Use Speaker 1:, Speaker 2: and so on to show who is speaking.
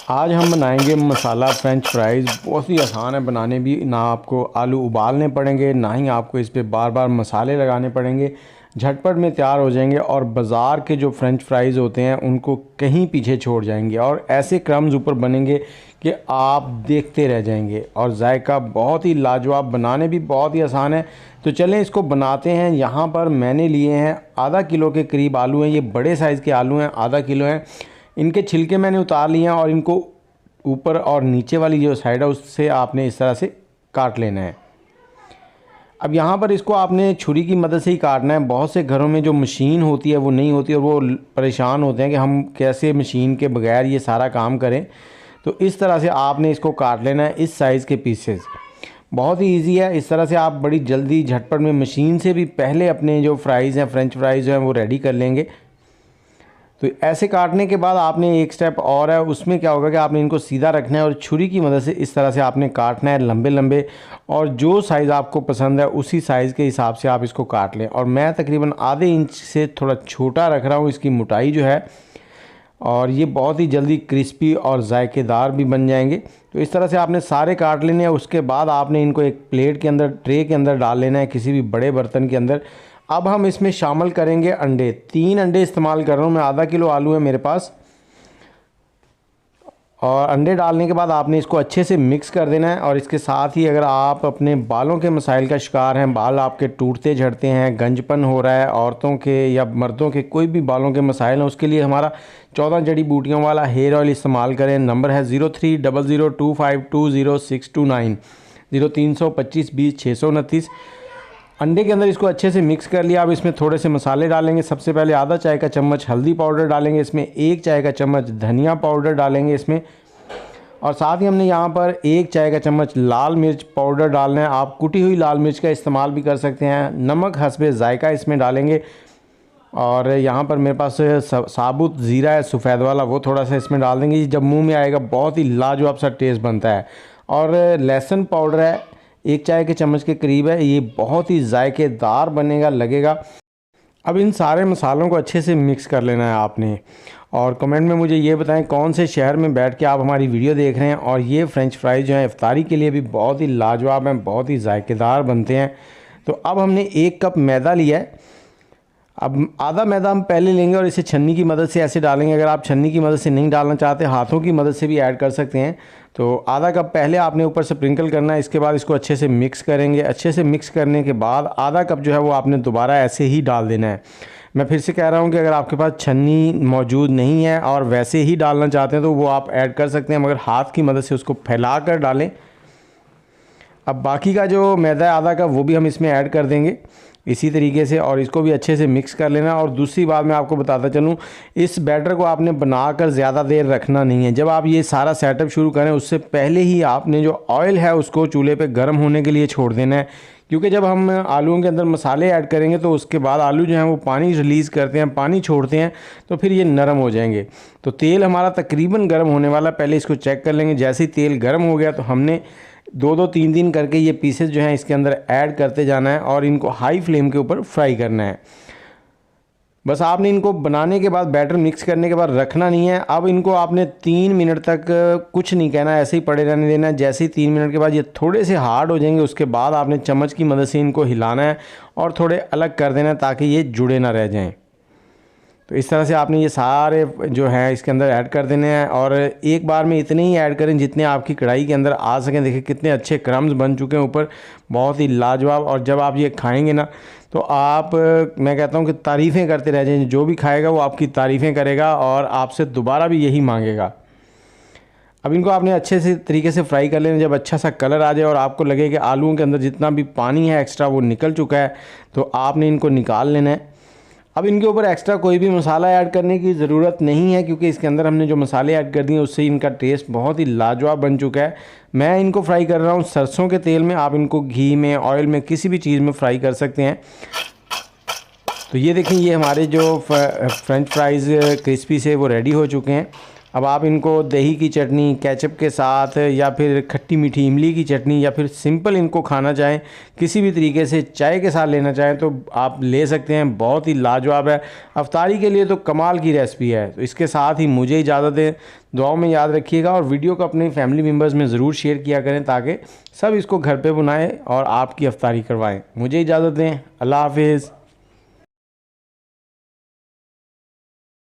Speaker 1: आज हम बनाएंगे मसाला फ़्रेंच फ्राइज़। बहुत ही आसान है बनाने भी, ना आपको आलू उबालने पड़ेंगे, ना ही आपको इस पे बार बार मसाले लगाने पड़ेंगे। झटपट में तैयार हो जाएंगे और बाज़ार के जो फ़्रेंच फ्राइज़ होते हैं उनको कहीं पीछे छोड़ जाएंगे और ऐसे क्रम्स ऊपर बनेंगे कि आप देखते रह जाएंगे। और जायका बहुत ही लाजवाब, बनाने भी बहुत ही आसान है। तो चलें इसको बनाते हैं। यहाँ पर मैंने लिए हैं आधा किलो के करीब आलू हैं। ये बड़े साइज़ के आलू हैं, आधा किलो हैं। इनके छिलके मैंने उतार लिए हैं और इनको ऊपर और नीचे वाली जो साइड है उससे आपने इस तरह से काट लेना है। अब यहाँ पर इसको आपने छुरी की मदद से ही काटना है। बहुत से घरों में जो मशीन होती है वो नहीं होती और वो परेशान होते हैं कि हम कैसे मशीन के बगैर ये सारा काम करें। तो इस तरह से आपने इसको काट लेना है, इस साइज़ के पीसेस। बहुत ही ईजी है। इस तरह से आप बड़ी जल्दी झटपट में मशीन से भी पहले अपने जो फ्राइज़ हैं, फ़्रेंच फ्राइज़ हैं, वो रेडी कर लेंगे। तो ऐसे काटने के बाद आपने एक स्टेप और है, उसमें क्या होगा कि आपने इनको सीधा रखना है और छुरी की मदद से इस तरह से आपने काटना है लंबे लंबे। और जो साइज़ आपको पसंद है उसी साइज़ के हिसाब से आप इसको काट लें। और मैं तकरीबन आधे इंच से थोड़ा छोटा रख रहा हूँ इसकी मोटाई जो है। और ये बहुत ही जल्दी क्रिस्पी और जायकेदार भी बन जाएंगे। तो इस तरह से आपने सारे काट लेने हैं। उसके बाद आपने इनको एक प्लेट के अंदर, ट्रे के अंदर डाल लेना है, किसी भी बड़े बर्तन के अंदर। अब हम इसमें शामिल करेंगे अंडे। 3 अंडे इस्तेमाल कर रहा हूँ मैं, आधा किलो आलू है मेरे पास। और अंडे डालने के बाद आपने इसको अच्छे से मिक्स कर देना है। और इसके साथ ही अगर आप अपने बालों के मसाइल का शिकार हैं, बाल आपके टूटते झड़ते हैं, गंजपन हो रहा है, औरतों के या मर्दों के कोई भी बालों के मसाइल हैं, उसके लिए हमारा 14 जड़ी बूटियों वाला हेयर ऑयल इस्तेमाल करें। नंबर है 0300252069, 0325200629। अंडे के अंदर इसको अच्छे से मिक्स कर लिया। अब इसमें थोड़े से मसाले डालेंगे। सबसे पहले आधा चाय का चम्मच हल्दी पाउडर डालेंगे इसमें, 1 चाय का चम्मच धनिया पाउडर डालेंगे इसमें, और साथ ही हमने यहाँ पर 1 चाय का चम्मच लाल मिर्च पाउडर डालना है। आप कुटी हुई लाल मिर्च का इस्तेमाल भी कर सकते हैं। नमक हस्बे जायका इसमें डालेंगे। और यहाँ पर मेरे पास साबुत ज़ीरा है सफ़ेद वाला, वो थोड़ा सा इसमें डाल देंगे। जब मुँह में आएगा बहुत ही लाजवाब सा टेस्ट बनता है। और लहसुन पाउडर है 1 चाय के चम्मच के करीब है, ये बहुत ही जायकेदार बनेगा, लगेगा। अब इन सारे मसालों को अच्छे से मिक्स कर लेना है आपने। और कमेंट में मुझे ये बताएं कौन से शहर में बैठ के आप हमारी वीडियो देख रहे हैं। और ये फ़्रेंच फ्राइज़ जो हैं इफ्तारी के लिए भी बहुत ही लाजवाब हैं, बहुत ही जायकेदार बनते हैं। तो अब हमने 1 कप मैदा लिया है। अब आधा मैदा हम पहले लेंगे और इसे छन्नी की मदद से ऐसे डालेंगे। अगर आप छन्नी की मदद से नहीं डालना चाहते, हाथों की मदद से भी ऐड कर सकते हैं। तो आधा कप पहले आपने ऊपर से स्प्रिंकल करना है। इसके बाद इसको अच्छे से मिक्स करेंगे। अच्छे से मिक्स करने के बाद आधा कप जो है वो आपने दोबारा ऐसे ही डाल देना है। मैं फिर से कह रहा हूँ कि अगर आपके पास छन्नी मौजूद नहीं है और वैसे ही डालना चाहते हैं तो वो आप ऐड कर सकते हैं, मगर हाथ की मदद से उसको फैला कर डालें। अब बाकी का जो मैदा है आधा कप, वो भी हम इसमें ऐड कर देंगे इसी तरीके से, और इसको भी अच्छे से मिक्स कर लेना। और दूसरी बात मैं आपको बताता चलूँ, इस बैटर को आपने बनाकर ज़्यादा देर रखना नहीं है। जब आप ये सारा सेटअप शुरू करें उससे पहले ही आपने जो ऑयल है उसको चूल्हे पे गर्म होने के लिए छोड़ देना है। क्योंकि जब हम आलूओं के अंदर मसाले ऐड करेंगे तो उसके बाद आलू जो हैं वो पानी रिलीज़ करते हैं, पानी छोड़ते हैं, तो फिर ये नरम हो जाएंगे। तो तेल हमारा तकरीबन गर्म होने वाला, पहले इसको चेक कर लेंगे। जैसे ही तेल गर्म हो गया तो हमने 2-2 3-3 करके ये पीसेस जो हैं इसके अंदर ऐड करते जाना है और इनको हाई फ्लेम के ऊपर फ्राई करना है। बस आपने इनको बनाने के बाद, बैटर मिक्स करने के बाद रखना नहीं है। अब इनको आपने 3 मिनट तक कुछ नहीं कहना, ऐसे ही पड़े रहने देना है। जैसे ही 3 मिनट के बाद ये थोड़े से हार्ड हो जाएंगे, उसके बाद आपने चम्मच की मदद से इनको हिलाना है और थोड़े अलग कर देना है ताकि ये जुड़े ना रह जाएं। तो इस तरह से आपने ये सारे जो हैं इसके अंदर ऐड कर देने हैं। और एक बार में इतने ही ऐड करें जितने आपकी कढ़ाई के अंदर आ सकें। देखिए कितने अच्छे क्रम्स बन चुके हैं ऊपर, बहुत ही लाजवाब। और जब आप ये खाएंगे ना तो आप, मैं कहता हूँ कि तारीफ़ें करते रह जाएंगे। जो भी खाएगा वो आपकी तारीफ़ें करेगा और आपसे दोबारा भी यही मांगेगा। अब इनको आपने अच्छे से तरीके से फ्राई कर लेना। जब अच्छा सा कलर आ जाए और आपको लगे कि आलूओं के अंदर जितना भी पानी है एक्स्ट्रा वो निकल चुका है, तो आपने इनको निकाल लेना है। अब इनके ऊपर एक्स्ट्रा कोई भी मसाला ऐड करने की ज़रूरत नहीं है, क्योंकि इसके अंदर हमने जो मसाले ऐड कर दिए उससे इनका टेस्ट बहुत ही लाजवाब बन चुका है। मैं इनको फ्राई कर रहा हूँ सरसों के तेल में। आप इनको घी में, ऑयल में, किसी भी चीज़ में फ्राई कर सकते हैं। तो ये देखें, ये हमारे जो फ्रेंच फ्राइज़ क्रिस्पी से वो रेडी हो चुके हैं। अब आप इनको दही की चटनी, केचप के साथ, या फिर खट्टी मीठी इमली की चटनी, या फिर सिंपल इनको खाना चाहें, किसी भी तरीके से चाय के साथ लेना चाहें तो आप ले सकते हैं। बहुत ही लाजवाब है, अफ्तारी के लिए तो कमाल की रेसिपी है। तो इसके साथ ही मुझे इजाज़त दें, दुआओं में याद रखिएगा और वीडियो को अपने फैमिली मेम्बर्स में ज़रूर शेयर किया करें ताकि सब इसको घर पे बनाएं और आपकी अफ्तारी करवाएं। मुझे इजाज़त दें, अल्लाह हाफिज़।